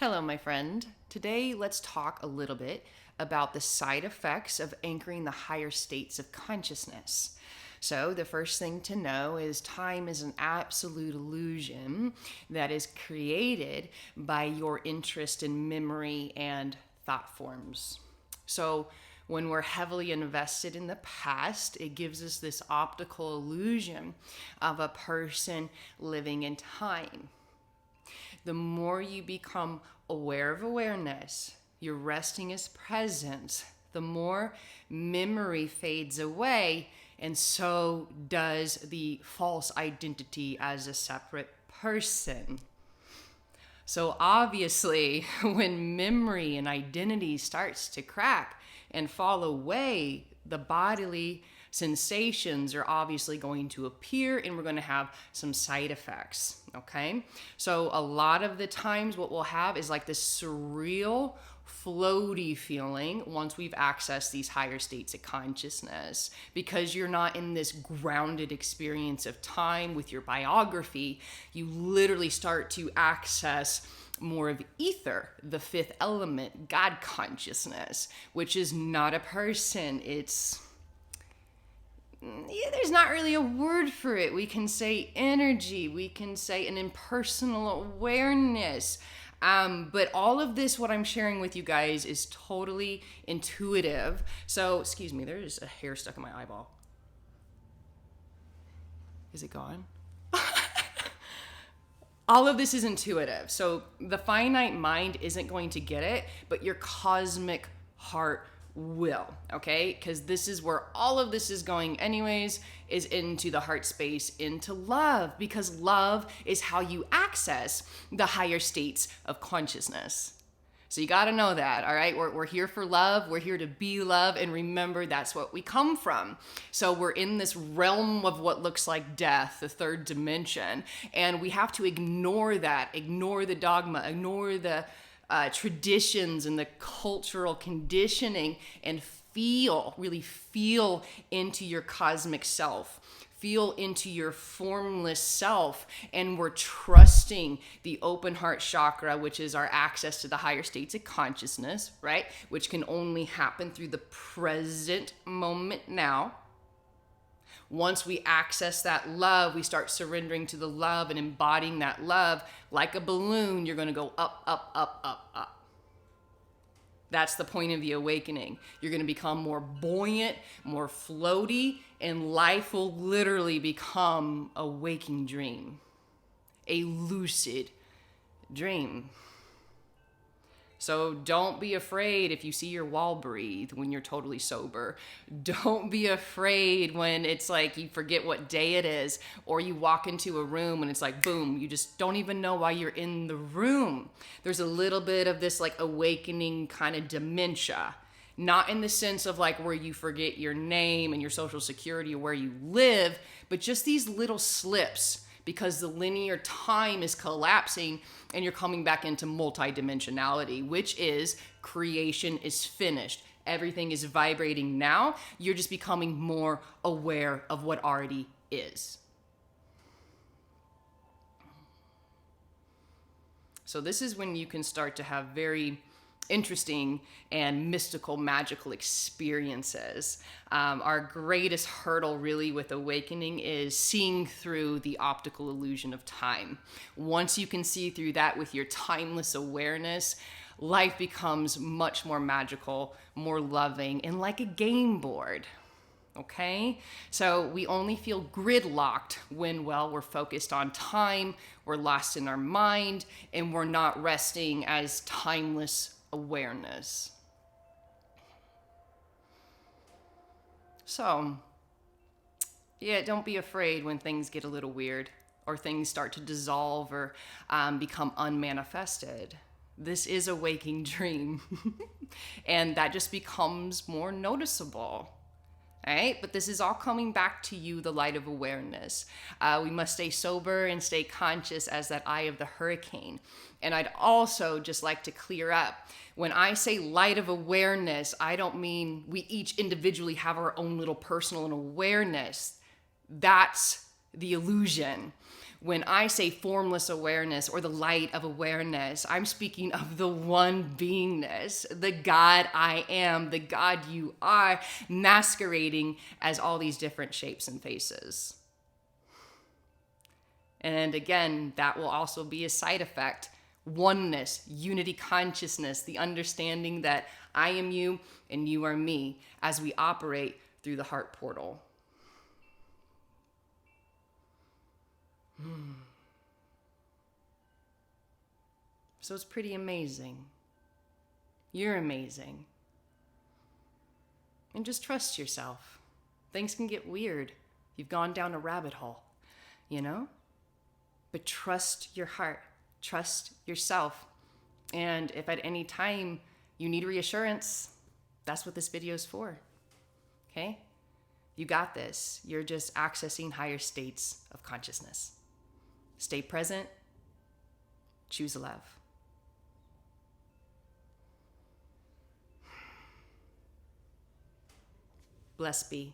Hello, my friend. Today, let's talk a little bit about the side effects of anchoring the higher states of consciousness. So, the first thing to know is time is an absolute illusion that is created by your interest in memory and thought forms. So, when we're heavily invested in the past, it gives us this optical illusion of a person living in time. The more you become aware of awareness, you're resting as presence, the more memory fades away, and so does the false identity as a separate person. So obviously, when memory and identity starts to crack and fall away, the bodily sensations are obviously going to appear and we're going to have some side effects, okay? So a lot of the times what we'll have is like this surreal, floaty feeling once we've accessed these higher states of consciousness, because you're not in this grounded experience of time with your biography. You literally start to access more of ether, the fifth element, God consciousness, which is not a person. There's not really a word for it. We can say energy, we can say an impersonal awareness. But all of this, what I'm sharing with you guys, is totally intuitive. So, excuse me, there's a hair stuck in my eyeball. Is it gone? All of this is intuitive. So the finite mind isn't going to get it, but your cosmic heart will, okay? Because this is where all of this is going anyways, is into the heart space, into love, because love is how you access the higher states of consciousness. So you got to know that, all right? We're here for love. We're here to be love. And remember, that's what we come from. So we're in this realm of what looks like death, the third dimension. And we have to ignore that, ignore the dogma, ignore the traditions and the cultural conditioning, and really feel into your cosmic self. Feel into your formless self, and we're trusting the open heart chakra, which is our access to the higher states of consciousness, right? Which can only happen through the present moment now. Once we access that love, we start surrendering to the love and embodying that love. Like a balloon, you're going to go up, up, up, up, up. That's the point of the awakening. You're going to become more buoyant, more floaty, and life will literally become a waking dream, a lucid dream. So don't be afraid if you see your wall breathe when you're totally sober. Don't be afraid when it's like you forget what day it is, or you walk into a room and it's like, boom, you just don't even know why you're in the room. There's a little bit of this like awakening kind of dementia. Not in the sense of like where you forget your name and your social security or where you live, but just these little slips, because the linear time is collapsing and you're coming back into multidimensionality, which is creation is finished. Everything is vibrating now. You're just becoming more aware of what already is. So this is when you can start to have very interesting and mystical, magical experiences. Our greatest hurdle really with awakening is seeing through the optical illusion of time. Once you can see through that with your timeless awareness, life becomes much more magical, more loving, and like a game board. Okay? So we only feel gridlocked when, we're focused on time, we're lost in our mind, and we're not resting as timeless awareness. So, don't be afraid when things get a little weird or things start to dissolve or become unmanifested. This is a waking dream. And that just becomes more noticeable. All right, but this is all coming back to you, the light of awareness. We must stay sober and stay conscious as that eye of the hurricane. And I'd also just like to clear up, when I say light of awareness, I don't mean we each individually have our own little personal awareness. That's the illusion. When I say formless awareness or the light of awareness, I'm speaking of the one beingness, the God I am, the God you are, masquerading as all these different shapes and faces. And again, that will also be a side effect. Oneness, unity consciousness, the understanding that I am you and you are me as we operate through the heart portal. So it's pretty amazing. You're amazing. And just trust yourself. Things can get weird. You've gone down a rabbit hole, you know? But trust your heart. Trust yourself. And if at any time you need reassurance, that's what this video is for. Okay? You got this. You're just accessing higher states of consciousness. Stay present. Choose love. Blessed be.